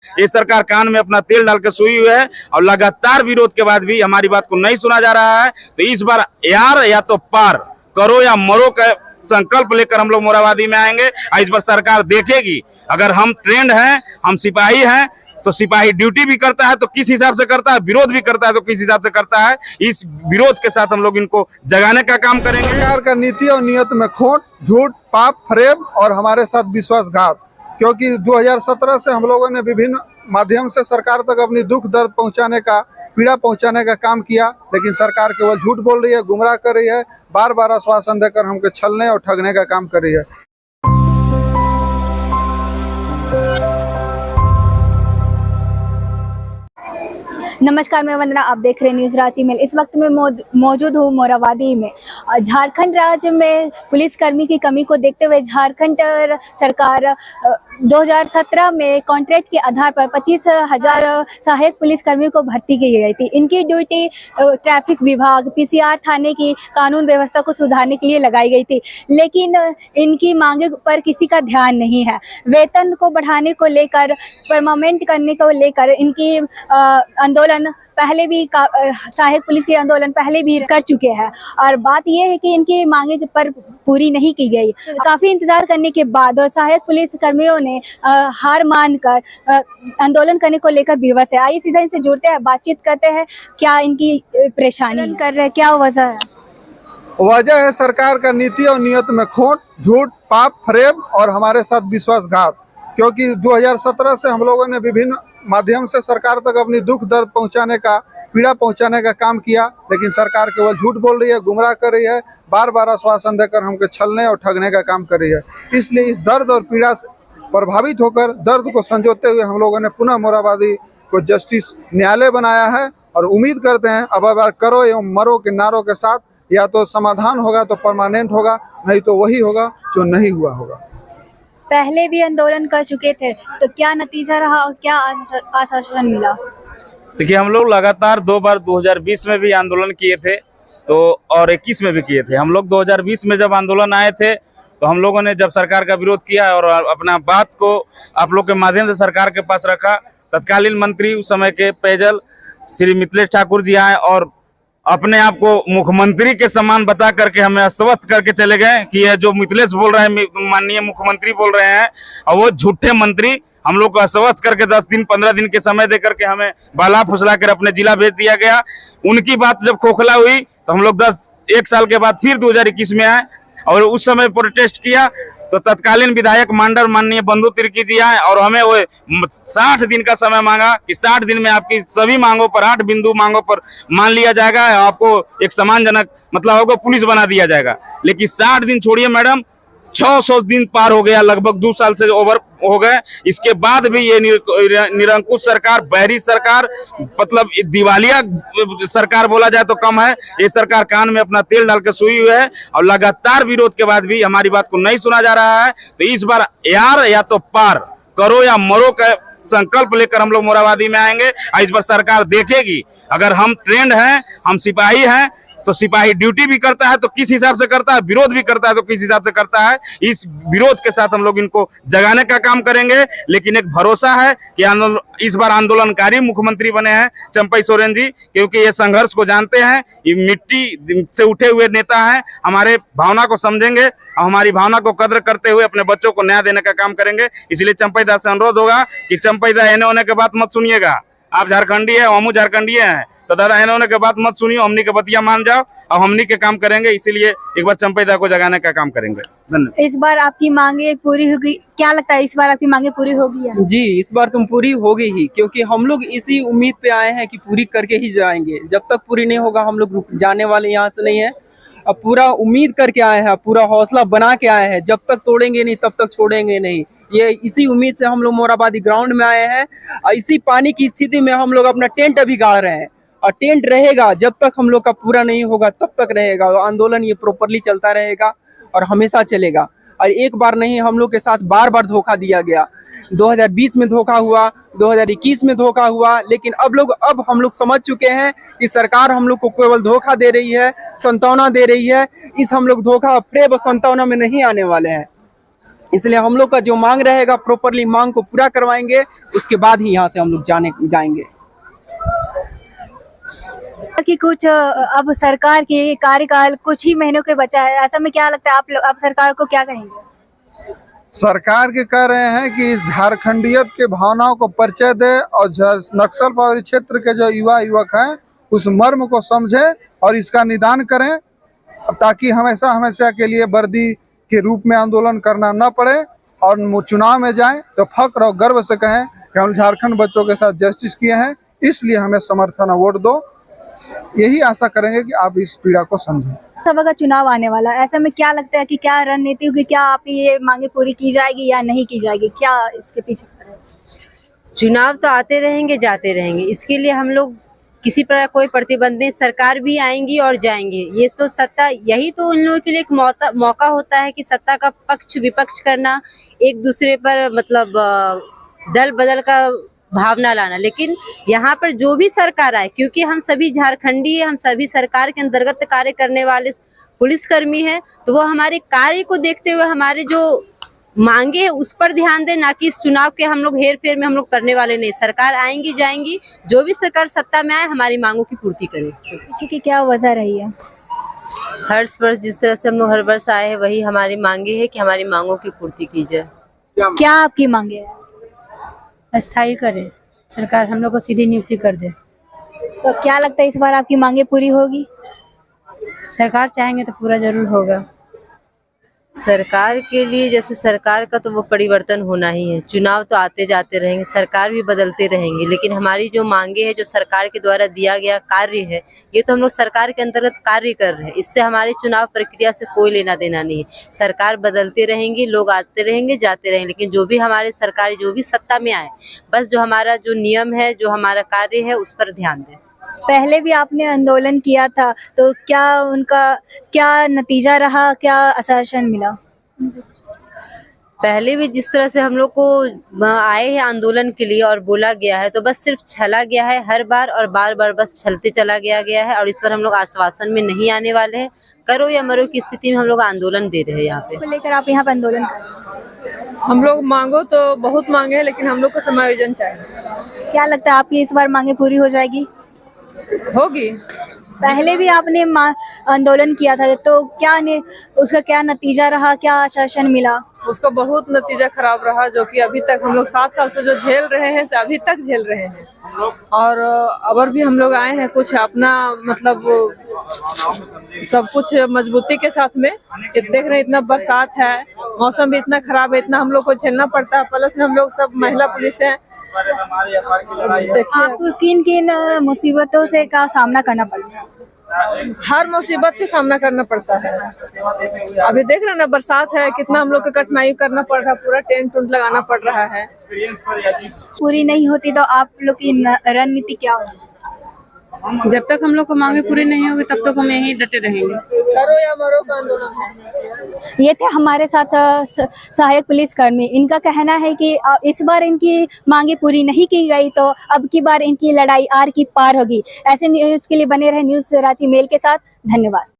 ये सरकार कान में अपना तेल डाल के सोई हुई है और लगातार विरोध के बाद भी हमारी बात को नहीं सुना जा रहा है। तो इस बार यार या तो पार करो या मरो का संकल्प लेकर हम लोग मोराबादी में आएंगे। और इस बार सरकार देखेगी, अगर हम ट्रेंड हैं, हम सिपाही हैं, तो सिपाही ड्यूटी भी करता है तो किस हिसाब से करता है, विरोध भी करता है तो किस हिसाब से करता है। इस विरोध के साथ हम लोग इनको जगाने का काम करेंगे। सरकार का नीति और नियत में खोट, झूठ, पाप, फरेब और हमारे साथ विश्वासघात। क्योंकि 2017 से हम लोगों ने विभिन्न माध्यम से सरकार तक अपनी दुख दर्द पहुंचाने का, पीड़ा पहुंचाने का काम किया, लेकिन सरकार केवल झूठ बोल रही है, गुमराह कर रही है, बार बार आश्वासन देकर हमको छलने और ठगने का काम कर रही है। नमस्कार, मैं वंदना, आप देख रहे हैं न्यूज़ रांची मेल। इस वक्त मैं मौजूद हूँ मोराबादी में। झारखंड राज्य में पुलिसकर्मी की कमी को देखते हुए झारखंड सरकार 2017 में कॉन्ट्रैक्ट के आधार पर 25,000 सहायक पुलिसकर्मियों को भर्ती की गई थी। इनकी ड्यूटी ट्रैफिक विभाग, पीसीआर थाने की कानून व्यवस्था को सुधारने के लिए लगाई गई थी, लेकिन इनकी मांगे पर किसी का ध्यान नहीं है। वेतन को बढ़ाने को लेकर, परमानेंट करने को लेकर इनकी आंदोलन पहले भी सहायक पुलिस के आंदोलन पहले भी कर चुके हैं, और बात यह है कि इनकी मांगे पर पूरी नहीं की गई। काफी इंतजार करने के बाद और सहायक पुलिस कर्मियों ने हार मानकर आंदोलन करने को लेकर विवश है। आइए सीधा इनसे जुड़ते हैं, बातचीत करते हैं, क्या इनकी परेशानी कर रहे हैं, क्या वजह है। वजह है सरकार का नीति और नियत में खोट, झूठ, पाप, फरेब और हमारे साथ विश्वासघात। क्योंकि 2017 से हम लोगों ने विभिन्न माध्यम से सरकार तक अपनी दुख दर्द पहुंचाने का, पीड़ा पहुंचाने का काम किया, लेकिन सरकार केवल झूठ बोल रही है, गुमराह कर रही है, बार बार आश्वासन देकर हमको छलने और ठगने का काम कर रही है। इसलिए इस दर्द और पीड़ा से प्रभावित होकर, दर्द को संजोते हुए हम लोगों ने पुनः मोराबादी को जस्टिस न्यायालय बनाया है और उम्मीद करते हैं अब करो एवं मरो के नारों के साथ या तो समाधान होगा तो परमानेंट होगा, नहीं तो वही होगा जो नहीं हुआ होगा। पहले भी आंदोलन कर चुके थे, तो क्या नतीजा रहा और क्या आश्वासन मिला? देखिए, हम लोग लगातार 2 बार 2020 में भी आंदोलन किए थे तो और 21 में भी किए थे। हम लोग 2020 में जब आंदोलन आए थे तो हम लोगों ने जब सरकार का विरोध किया और अपना बात को आप लोग के माध्यम से सरकार के पास रखा, तत्कालीन मंत्री उस समय के पेयजल श्री मिथिलेश ठाकुर जी आए और अपने आप को मुख्यमंत्री के समान बता करके हमें अस्तव्यस्त करके चले गए कि यह जो मिथिलेश बोल रहे हैं, माननीय मुख्यमंत्री बोल रहे हैं, और वो झूठे मंत्री हम लोग को अस्तव्यस्त करके 10 दिन 15 दिन के समय देकर के हमें बहला फुसला कर अपने जिला भेज दिया गया। उनकी बात जब खोखला हुई तो हम लोग 1 साल के बाद फिर 2021 में आए और उस समय प्रोटेस्ट किया तो तत्कालीन विधायक मांडर माननीय बंधु तिर्की जी आए और हमें वो 60 दिन का समय मांगा कि 60 दिन में आपकी सभी मांगों पर, 8 बिंदु मांगों पर मान लिया जाएगा, आपको एक सम्मानजनक मतलब होगा पुलिस बना दिया जाएगा। लेकिन 60 दिन छोड़िए मैडम, 600 दिन पार हो गया, लगभग 2 साल से ओवर हो गए। इसके बाद भी ये निरंकुश सरकार, बहरी सरकार, मतलब दिवालिया सरकार बोला जाए तो कम है। ये सरकार कान में अपना तेल डाल के सोई हुई है और लगातार विरोध के बाद भी हमारी बात को नहीं सुना जा रहा है। तो इस बार यार या तो पार करो या मरो का संकल्प लेकर हम लोग मोराबादी में आएंगे। और इस बार सरकार देखेगी, अगर हम ट्रेंड हैं, हम सिपाही हैं, तो सिपाही ड्यूटी भी करता है तो किस हिसाब से करता है, विरोध भी करता है तो किस हिसाब से करता है। इस विरोध के साथ हम लोग इनको जगाने का काम करेंगे। लेकिन एक भरोसा है कि इस बार आंदोलनकारी मुख्यमंत्री बने हैं चंपई सोरेन जी, क्योंकि ये संघर्ष को जानते हैं, ये मिट्टी से उठे हुए नेता हैं, हमारे भावना को समझेंगे और हमारी भावना को कद्र करते हुए अपने बच्चों को न्याय देने का काम करेंगे। इसलिए चंपई दा से अनुरोध होगा कि चंपई दा एने होने के बात मत सुनिएगा। आप झारखंडी है, हम झारखंडी हैं, तो दादा इन्होंने के बात मत सुनिए, हमनी के बतिया मान जाओ और हमनी के काम करेंगे। इसीलिए एक बार चंपई दा को जगाने का काम करेंगे। धन्यवाद। इस बार आपकी मांगे पूरी होगी, क्या लगता है इस बार आपकी मांगे पूरी होगी या? जी, इस बार तुम पूरी होगी ही, क्योंकि हम लोग इसी उम्मीद पे आए हैं कि पूरी करके ही जाएंगे। जब तक पूरी नहीं होगा हम लोग रुक जाने वाले यहाँ से नहीं है। अब पूरा उम्मीद करके आए हैं, पूरा हौसला बना के आए हैं, जब तक तोड़ेंगे नहीं तब तक छोड़ेंगे नहीं। ये इसी उम्मीद से हम लोग मोराबादी ग्राउंड में आए हैं और इसी पानी की स्थिति में हम लोग अपना टेंट अभी गाड़ रहे हैं और टेंट रहेगा जब तक हम लोग का पूरा नहीं होगा तब तक रहेगा। आंदोलन ये प्रॉपरली चलता रहेगा और हमेशा चलेगा। और एक बार नहीं, हम लोग के साथ बार बार धोखा दिया गया। 2020 में धोखा हुआ, 2021 में धोखा हुआ, लेकिन अब हम लोग समझ चुके हैं कि सरकार हम लोग को केवल धोखा दे रही है, संतावना दे रही है। इस हम लोग धोखा, प्रेम और संतावना में नहीं आने वाले हैं। इसलिए हम लोग का जो मांग रहेगा प्रॉपरली मांग को पूरा करवाएंगे, उसके बाद ही यहाँ से हम लोग जाएंगे। कि कुछ अब सरकार के कार्यकाल कुछ ही महीनों के बचा है, ऐसा में क्या लगता है आप सरकार को क्या कहेंगे? सरकार के कह रहे हैं कि इस झारखंडियत के भावनाओं को परिचय दे और नक्सल प्रभावित क्षेत्र के जो युवक हैं उस मर्म को समझे और इसका निदान करें, ताकि हमेशा हमेशा के लिए वर्दी के रूप में आंदोलन करना न पड़े और चुनाव में जाएं तो फख्र और गर्व से कहें कि हम झारखंड बच्चों के साथ जस्टिस किए हैं, इसलिए हमें समर्थन और वोट दो। यही आशा करेंगे कि आप इस पीड़ा को समझें। सभा का चुनाव आने वाला है, ऐसे में क्या लगता है कि क्या रणनीति होगी, क्या आपकी ये मांगे पूरी की जाएगी या नहीं की जाएगी, क्या इसके पीछे? चुनाव तो आते रहेंगे जाते रहेंगे, इसके लिए हम लोग किसी प्रकार कोई प्रतिबंध नहीं, सरकार भी आएंगी और जाएंगी। ये तो सत्ता, यही तो इन लोगों के लिए एक मौका होता है कि सत्ता का पक्ष विपक्ष करना, एक दूसरे पर मतलब दल बदल का भावना लाना। लेकिन यहाँ पर जो भी सरकार आए, क्योंकि हम सभी झारखंडी हैं, हम सभी सरकार के अंतर्गत कार्य करने वाले पुलिसकर्मी हैं, तो वो हमारे कार्य को देखते हुए हमारे जो मांगे है उस पर ध्यान दें, ना कि इस चुनाव के हम लोग हेर फेर में हम लोग करने वाले नहीं। सरकार आएंगी जाएंगी, जो भी सरकार सत्ता में आए हमारी मांगों की पूर्ति करे। पीछे की क्या वजह रही है? हर वर्ष जिस तरह से हम लोग हर वर्ष आए हैं वही हमारी मांगे है कि हमारी मांगों की पूर्ति की जाए। क्या आपकी मांगे है? अस्थायी करे सरकार, हम लोग को सीधी नियुक्ति कर दे। तो क्या लगता है इस बार आपकी मांगे पूरी होगी? सरकार चाहेंगे तो पूरा जरूर होगा। सरकार के लिए जैसे सरकार का तो वो परिवर्तन होना ही है, चुनाव तो आते जाते रहेंगे, सरकार भी बदलते रहेंगे, लेकिन हमारी जो मांगे है, जो सरकार के द्वारा दिया गया कार्य है, ये तो हम लोग सरकार के अंतर्गत कार्य कर रहे हैं। इससे हमारी चुनाव प्रक्रिया से कोई लेना देना नहीं है। सरकार बदलते रहेंगी, लोग आते रहेंगे जाते रहेंगे, लेकिन जो भी हमारे सरकार जो भी सत्ता में आए, बस जो हमारा जो नियम है, जो हमारा कार्य है, उस पर ध्यान दें। पहले भी आपने आंदोलन किया था, तो क्या उनका क्या नतीजा रहा, क्या आश्वासन मिला? पहले भी जिस तरह से हम लोग को आए हैं आंदोलन के लिए और बोला गया है, तो बस सिर्फ छला गया है हर बार, और बार बार बस छलते चला गया है। और इस पर हम लोग आश्वासन में नहीं आने वाले हैं। करो या मरो की स्थिति में हम लोग आंदोलन दे रहे हैं। यहाँ पे लेकर आप यहाँ पे आंदोलन कर रहे हैं? हम लोग मांगो तो बहुत मांगे हैं, लेकिन हम लोग को समायोजन चाहिए। क्या लगता है आपकी इस बार मांगे पूरी हो जाएगी? होगी। पहले भी आपने आंदोलन किया था, तो उसका क्या नतीजा रहा, क्या आश्वासन मिला? उसका बहुत नतीजा खराब रहा, जो कि अभी तक हम लोग 7 साल से जो झेल रहे हैं, से अभी तक झेल रहे हैं। और अबर भी हम लोग आए हैं कुछ अपना मतलब सब कुछ मजबूती के साथ में। देख रहे हैं इतना बरसात है, मौसम भी इतना खराब है, इतना हम लोग को झेलना पड़ता है। प्लस में हम लोग सब महिला पुलिस हैं। आपको किन किन मुसीबतों से का सामना करना पड़ता है? हर मुसीबत से सामना करना पड़ता है। अभी देख रहे हैं ना, बरसात है, कितना हम लोग को कठिनाई करना पड़ रहा है, पूरा टेंट उंट लगाना पड़ रहा है। पूरी नहीं होती तो आप लोग की रणनीति क्या होगी? जब तक हम लोग को मांगे पूरी नहीं होगी तब तक हम यहीं डटे रहेंगे। करो या मरो का आंदोलन है। ये थे हमारे साथ सहायक पुलिसकर्मी। इनका कहना है कि इस बार इनकी मांगे पूरी नहीं की गई तो अब की बार इनकी लड़ाई आर की पार होगी। ऐसे न्यूज़ के लिए बने रहे न्यूज़ रांची मेल के साथ। धन्यवाद।